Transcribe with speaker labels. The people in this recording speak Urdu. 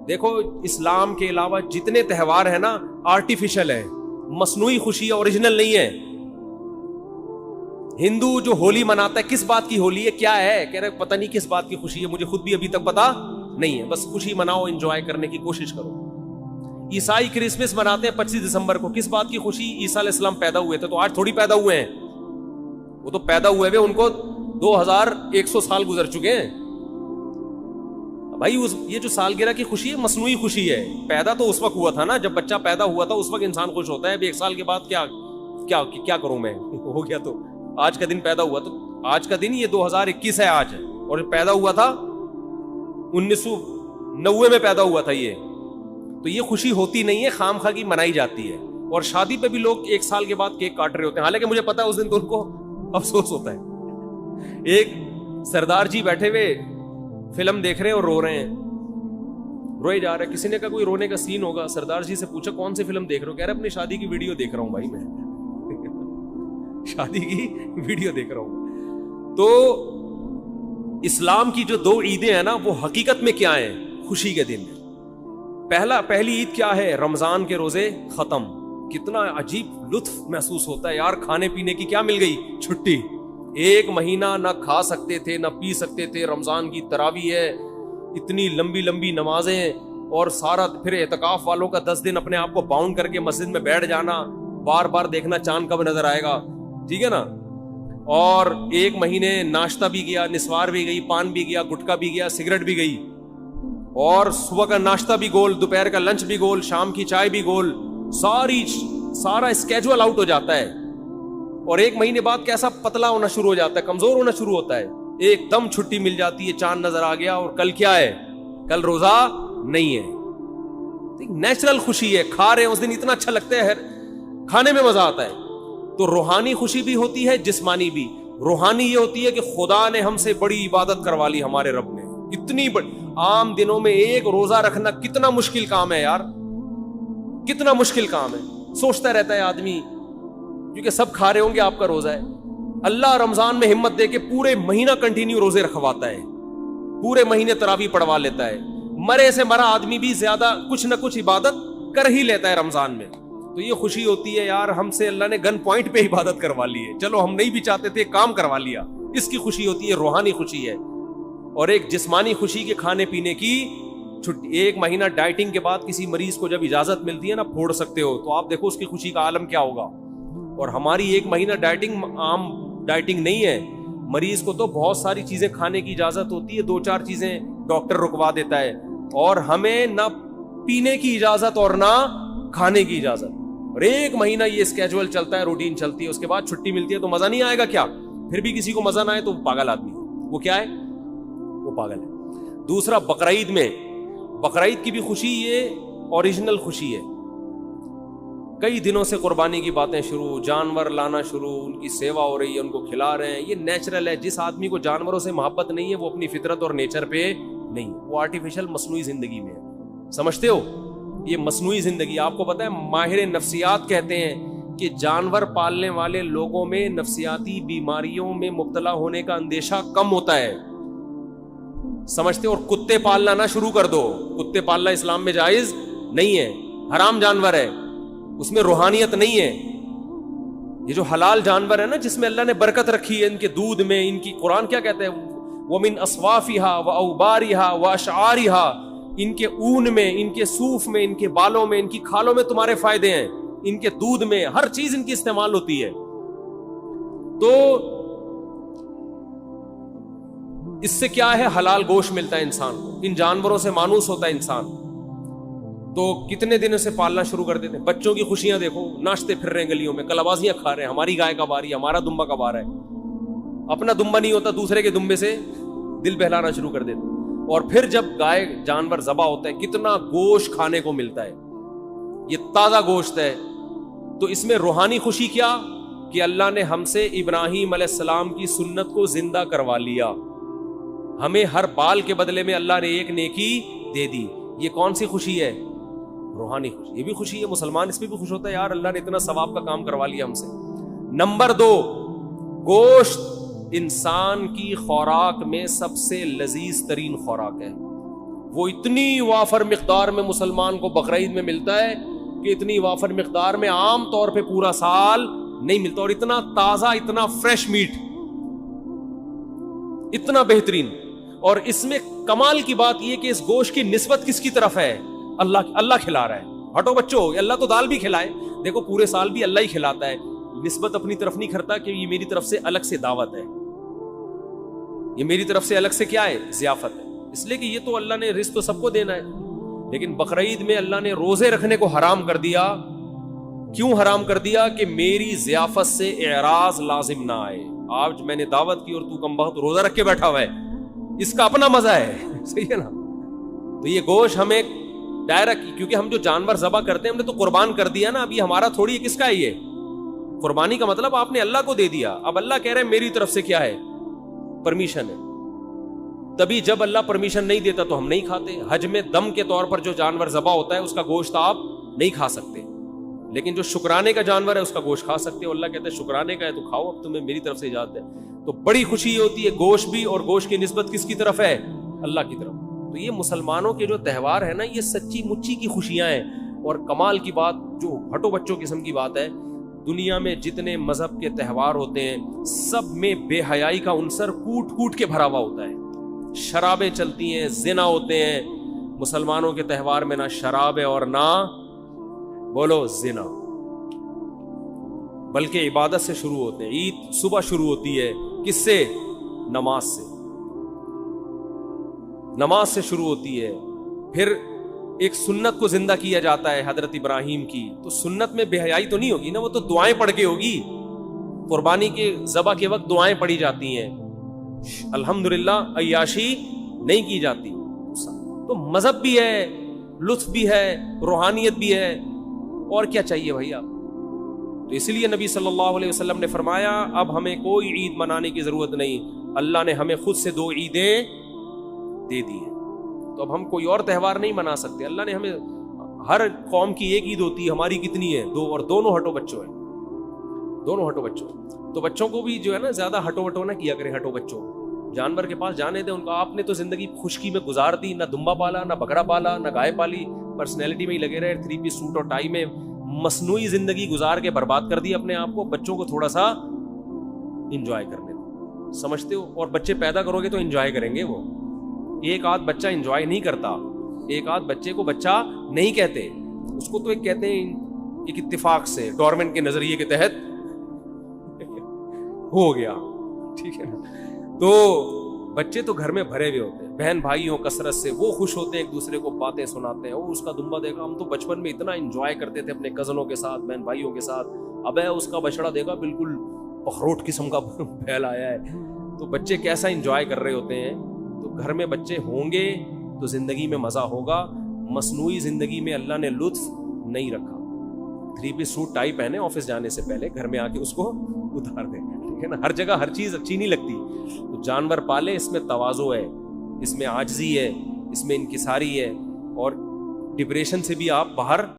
Speaker 1: دیکھو اسلام کے علاوہ جتنے تہوار ہیں نا آرٹیفیشل ہے, مصنوعی خوشی ہے, اوریجنل نہیں ہے. ہندو جو ہولی مناتا ہے کس بات کی ہولی ہے, کیا ہے, کہہ رہے پتہ نہیں کس بات کی خوشی ہے, مجھے خود بھی ابھی تک پتا نہیں ہے, بس خوشی مناؤ, انجوائے کرنے کی کوشش کرو. عیسائی کرسمس مناتے ہیں 25 دسمبر کو, کس بات کی خوشی, عیسیٰ علیہ السلام پیدا ہوئے تھے, تو آج تھوڑی پیدا ہوئے ہیں, وہ تو پیدا ہوئے ہوئے ان کو 2100 سال گزر چکے ہیں بھائی. یہ جو سالگرہ کی خوشی ہے مصنوعی خوشی ہے, پیدا تو اس وقت ہوا تھا نا جب بچہ پیدا ہوا تھا, اس وقت انسان خوش ہوتا ہے. ابھی 1 سال کے بعد کیا کروں میں, ہو گیا تو آج کا دن پیدا ہوا, تو آج کا دن یہ 2021 ہے آج, اور پیدا ہوا تھا 1990 میں پیدا ہوا تھا یہ. تو یہ خوشی ہوتی نہیں ہے, خام خواہ کی منائی جاتی ہے. اور شادی پہ بھی لوگ 1 سال کے بعد کیک کاٹ رہے ہوتے ہیں, حالانکہ مجھے پتا ہے اس دن تو ان کو افسوس ہوتا ہے. ایک سردار جی بیٹھے ہوئے فلم دیکھ رہے ہیں اور رو رہے ہیں, روئے جا رہے ہیں. کسی نے کہا کوئی رونے کا سین ہوگا, سردار جی سے پوچھا کون سی فلم دیکھ رہے ہو, کہہ رہے اپنی شادی کی ویڈیو دیکھ رہا ہوں بھائی, میں شادی کی ویڈیو دیکھ رہا ہوں. تو اسلام کی جو 2 عیدیں ہیں نا وہ حقیقت میں کیا ہیں, خوشی کے دن. پہلی عید کیا ہے, رمضان کے روزے ختم. کتنا عجیب لطف محسوس ہوتا ہے یار, کھانے پینے کی کیا مل گئی, چھٹی. 1 مہینہ نہ کھا سکتے تھے نہ پی سکتے تھے, رمضان کی تراویح ہے, اتنی لمبی لمبی نمازیں, اور سارا پھر اعتکاف والوں کا 10 دن اپنے آپ کو باؤنڈ کر کے مسجد میں بیٹھ جانا, بار بار دیکھنا چاند کب نظر آئے گا, ٹھیک ہے نا. اور 1 مہینے ناشتہ بھی گیا, نسوار بھی گئی, پان بھی گیا, گٹکا بھی گیا, سگریٹ بھی گئی, اور صبح کا ناشتہ بھی گول, دوپہر کا لنچ بھی گول, شام کی چائے بھی گول, سارا اسکیجول آؤٹ ہو جاتا ہے. اور 1 مہینے بعد کیسا پتلا ہونا شروع ہو جاتا ہے, کمزور ہونا شروع ہوتا ہے. ایک دم چھٹی مل جاتی ہے, چاند نظر آ گیا, اور کل کیا ہے, کل روزہ نہیں ہے. نیچرل خوشی ہے, کھا رہے ہیں اس دن اتنا اچھا لگتا ہے, کھانے میں مزہ آتا ہے. تو روحانی خوشی بھی ہوتی ہے, جسمانی بھی. روحانی یہ ہوتی ہے کہ خدا نے ہم سے بڑی عبادت کروا لی, ہمارے رب نے اتنی بڑی. عام دنوں میں 1 روزہ رکھنا کتنا مشکل کام ہے یار, کتنا مشکل کام ہے. سوچتا رہتا ہے آدمی, کیونکہ سب کھا رہے ہوں گے, آپ کا روزہ ہے. اللہ رمضان میں ہمت دے کے پورے مہینہ کنٹینیو روزے رکھواتا ہے, پورے مہینے تراویح پڑھوا لیتا ہے. مرے سے مرا آدمی بھی زیادہ کچھ نہ کچھ عبادت کر ہی لیتا ہے رمضان میں. تو یہ خوشی ہوتی ہے یار, ہم سے اللہ نے گن پوائنٹ پہ عبادت کروا لی ہے, چلو ہم نہیں بھی چاہتے تھے کام کروا لیا. اس کی خوشی ہوتی ہے, روحانی خوشی ہے. اور ایک جسمانی خوشی کے کھانے پینے کی چھٹی. 1 مہینہ ڈائٹنگ کے بعد کسی مریض کو جب اجازت ملتی ہے نا, پھوڑ سکتے ہو, تو آپ دیکھو اس کی خوشی کا عالم کیا ہوگا. اور ہماری 1 مہینہ ڈائٹنگ عام ڈائٹنگ نہیں ہے. مریض کو تو بہت ساری چیزیں کھانے کی اجازت ہوتی ہے, 2-4 چیزیں ڈاکٹر رکوا دیتا ہے, اور ہمیں نہ پینے کی اجازت اور نہ کھانے کی اجازت. اور 1 مہینہ یہ اسکیجول چلتا ہے, روٹین چلتی ہے, اس کے بعد چھٹی ملتی ہے, تو مزہ نہیں آئے گا کیا. پھر بھی کسی کو مزہ نہ آئے تو پاگل آدمی, وہ کیا ہے, وہ پاگل ہے. دوسرا بقرعید میں, بقرعید کی بھی خوشی یہ اوریجنل خوشی ہے. کئی دنوں سے قربانی کی باتیں شروع, جانور لانا شروع, ان کی سیوا ہو رہی ہے, ان کو کھلا رہے ہیں. یہ نیچرل ہے. جس آدمی کو جانوروں سے محبت نہیں ہے وہ اپنی فطرت اور نیچر پہ نہیں, وہ آرٹیفیشل مصنوعی زندگی میں ہے. سمجھتے ہو, یہ مصنوعی زندگی. آپ کو پتا ہے ماہر نفسیات کہتے ہیں کہ جانور پالنے والے لوگوں میں نفسیاتی بیماریوں میں مبتلا ہونے کا اندیشہ کم ہوتا ہے. سمجھتے ہو. اور کتے پالنا نہ شروع کر دو. کتے پالنا اسلام میں جائز نہیں ہے, حرام جانور ہے, اس میں روحانیت نہیں ہے. یہ جو حلال جانور ہے نا, جس میں اللہ نے برکت رکھی ہے, ان کے دودھ میں, ان کی قرآن کیا کہتا ہے, وَمِنْ أَصْوَافِهَا وَأَوْبَارِهَا وَأَشْعَارِهَا, ان کے اون میں, ان کے صوف میں, ان کے بالوں میں, ان کی کھالوں میں تمہارے فائدے ہیں, ان کے دودھ میں, ہر چیز ان کی استعمال ہوتی ہے. تو اس سے کیا ہے, حلال گوشت ملتا ہے انسان کو, ان جانوروں سے مانوس ہوتا ہے انسان. تو کتنے دنوں سے پالنا شروع کر دیتے ہیں. بچوں کی خوشیاں دیکھو, ناچتے پھر رہے ہیں گلیوں میں, کلابازیاں کھا رہے ہیں, ہماری گائے کب آ رہی ہے, ہمارا دمبا کب آ رہا ہے. اپنا دمبا نہیں ہوتا, دوسرے کے دمبے سے دل بہلانا شروع کر دیتے. اور پھر جب گائے جانور ذبح ہوتا ہے, کتنا گوشت کھانے کو ملتا ہے, یہ تازہ گوشت ہے. تو اس میں روحانی خوشی کیا کہ اللہ نے ہم سے ابراہیم علیہ السلام کی سنت کو زندہ کروا لیا. ہمیں ہر بال کے بدلے میں اللہ نے ایک نیکی دے دی. یہ کون سی خوشی ہے, روحانی خوشی. یہ بھی خوشی ہے, مسلمان اس پہ بھی خوش ہوتا ہے, یار اللہ نے اتنا ثواب کا کام کروا لیا ہم سے. نمبر 2, گوشت انسان کی خوراک میں سب سے لذیذ ترین خوراک ہے. وہ اتنی وافر مقدار میں مسلمان کو بقرعید میں ملتا ہے کہ اتنی وافر مقدار میں عام طور پہ پورا سال نہیں ملتا، اور اتنا تازہ، اتنا فریش میٹ، اتنا بہترین. اور اس میں کمال کی بات یہ کہ اس گوشت کی نسبت کس کی طرف ہے؟ اللہ کھلا رہا ہے. ہٹو بچوں، اللہ تو دال بھی کھلائے، دیکھو پورے سال بھی اللہ ہی کھلاتا ہے، نسبت اپنی طرف نہیں کرتا کہ یہ میری طرف سے الگ سے دعوت ہے، یہ میری طرف سے الگ سے کیا ہے؟ ضیافت ہے. اس لیے کہ یہ تو اللہ نے رزق تو سب کو دینا ہے. لیکن بقرعید میں اللہ نے روزے رکھنے کو حرام کر دیا. کیوں حرام کر دیا؟ کہ میری ضیافت سے اعراض لازم نہ آئے. آج میں نے دعوت کی اور تو کم بخت روزہ رکھ کے بیٹھا ہوا ہے، اس کا اپنا مزہ ہے. صحیح ہے نا؟ تو یہ گوشت ہمیں ڈائریکٹ، کیونکہ ہم جو جانور ذبح کرتے ہیں ہم نے تو قربان کر دیا نا. اب یہ ہمارا تھوڑی ہے، کس کا ہے؟ یہ قربانی کا مطلب آپ نے اللہ کو دے دیا. اب اللہ کہہ رہے ہیں میری طرف سے کیا ہے؟ پرمیشن ہے. تبھی جب اللہ پرمیشن نہیں دیتا تو ہم نہیں کھاتے. حج میں دم کے طور پر جو جانور ذبح ہوتا ہے اس کا گوشت آپ نہیں کھا سکتے، لیکن جو شکرانے کا جانور ہے اس کا گوشت کھا سکتے ہو. اللہ کہتے ہیں شکرانے کا ہے تو کھاؤ، اب تمہیں میری طرف سے اجازت ہے. تو بڑی خوشی ہوتی ہے گوشت بھی، اور گوشت کی نسبت کس کی طرف ہے؟ اللہ کی طرف. تو یہ مسلمانوں کے جو تہوار ہے نا، یہ سچی مچی کی خوشیاں ہیں. اور کمال کی بات، جو ہٹو بچوں قسم کی بات ہے، دنیا میں جتنے مذہب کے تہوار ہوتے ہیں سب میں بے حیائی کا عنصر کوٹ کوٹ کے بھرا ہوا ہوتا ہے. شرابیں چلتی ہیں، زنا ہوتے ہیں. مسلمانوں کے تہوار میں نہ شراب ہے اور نہ بولو زنا، بلکہ عبادت سے شروع ہوتے ہیں. عید صبح شروع ہوتی ہے کس سے؟ نماز سے. نماز سے شروع ہوتی ہے. پھر ایک سنت کو زندہ کیا جاتا ہے حضرت ابراہیم کی. تو سنت میں بے حیائی تو نہیں ہوگی نا، وہ تو دعائیں پڑھ کے ہوگی. قربانی کے ذبح کے وقت دعائیں پڑھی جاتی ہیں، الحمدللہ عیاشی نہیں کی جاتی. تو مذہب بھی ہے، لطف بھی ہے، روحانیت بھی ہے، اور کیا چاہیے بھائی آپ. تو اس لیے نبی صلی اللہ علیہ وسلم نے فرمایا اب ہمیں کوئی عید منانے کی ضرورت نہیں، اللہ نے ہمیں خود سے 2 عیدیں دے دی ہیں. تو اب ہم کوئی اور تہوار نہیں منا سکتے. اللہ نے ہمیں، ہر قوم کی ایک عید ہوتی ہے، ہماری کتنی ہے؟ 2، اور دونوں ہٹو بچوں ہیں، دونوں ہٹو بچوں. تو بچوں کو بھی جو ہے نا زیادہ ہٹو وٹو نہ کیا کریں. ہٹو بچوں جانور کے پاس جانے دیں ان کو. آپ نے تو زندگی خشکی میں گزار دی، نہ دمبا پالا، نہ بکرا پالا، نہ گائے پالی، پرسنالٹی میں ہی لگے رہے، 3 پیس سوٹ اور ٹائی میں مصنوعی زندگی گزار کے برباد کر دی اپنے آپ کو. بچوں کو تھوڑا سا انجوائے کرنے دو، سمجھتے ہو؟ اور بچے پیدا کرو گے تو انجوائے کریں گے. وہ ایک آدھ بچہ انجوائے نہیں کرتا، ایک آدھ بچے کو بچہ نہیں کہتے، اس کو تو ایک کہتے ہیں ایک اتفاق سے، ڈارون کے نظریے کے تحت ہو گیا. ٹھیک ہے نا؟ تو بچے تو گھر میں بھرے ہوئے ہوتے ہیں، بہن بھائیوں کثرت سے، وہ خوش ہوتے ہیں، ایک دوسرے کو باتیں سناتے ہیں. اس کا دمبا دیکھا، ہم تو بچپن میں اتنا انجوائے کرتے تھے اپنے کزنوں کے ساتھ، بہن بھائیوں کے ساتھ. اب ہے اس کا بچڑا دیکھا بالکل پخروٹ قسم کا پھیل آیا ہے. تو بچے کیسا انجوائے کر رہے ہوتے ہیں. تو گھر میں بچے ہوں گے تو زندگی میں مزہ ہوگا. مصنوعی زندگی میں اللہ نے لطف نہیں رکھا. 3 پیس سوٹ ٹائی پہنے آفس جانے سے پہلے، گھر میں آ کے اس کو اتار دیں. ٹھیک ہے نا؟ ہر جگہ ہر چیز اچھی نہیں لگتی. تو جانور پالے، اس میں تواضع ہے، اس میں عاجزی ہے، اس میں انکساری ہے، اور ڈپریشن سے بھی آپ باہر